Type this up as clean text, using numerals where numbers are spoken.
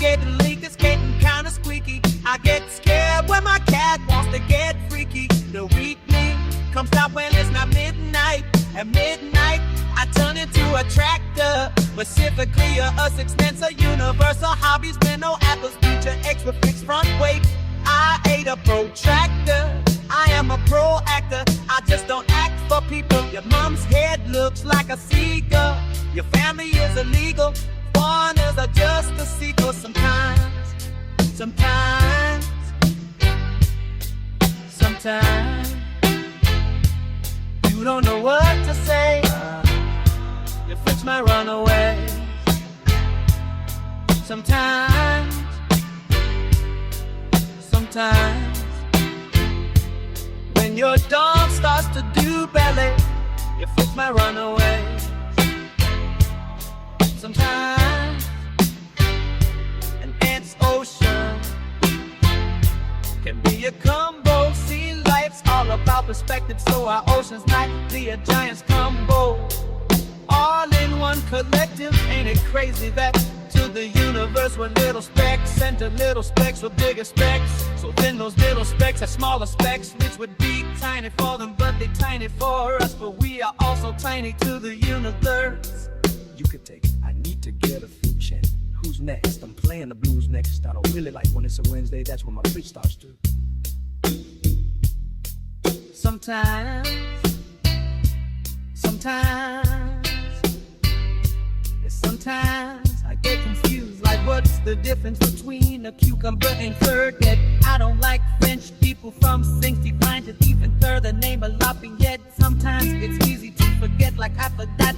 getting leaky, it's getting kinda squeaky. I get scared when my cat wants to get freaky. The weekly comes out when it's not midnight. At midnight, I turn into a tractor, specifically a six-mensa universal hobbies, no apples, feature extra fixed front weight. I ate a protractor. I am a pro actor. I just don't act for people. Your mom's head looks like a seagull. Your family is illegal. Foreigners are just a sequel. Sometimes, you don't know what to say. Your friends might run away. Sometimes, when your dog starts to do ballet, your friends might run away. Sometimes, an ant's ocean can be a combo. See, life's all about perspective, so our ocean's nightly a giant's combo. All in one collective, ain't it crazy that to the universe we're little specks sent to little specks with bigger specks. So then those little specks have smaller specks, which would be tiny for them, but they tiny for us. But we are also tiny to the universe. You could take it. I need to get a future. Who's next? I'm playing the blues next. I don't really like when it's a Wednesday. That's when my preach starts to. Sometimes I get confused, like what's the difference between a cucumber and Ferget? I don't like French people from 65 to even further name a lot, and yet sometimes it's easy to forget, like I forgot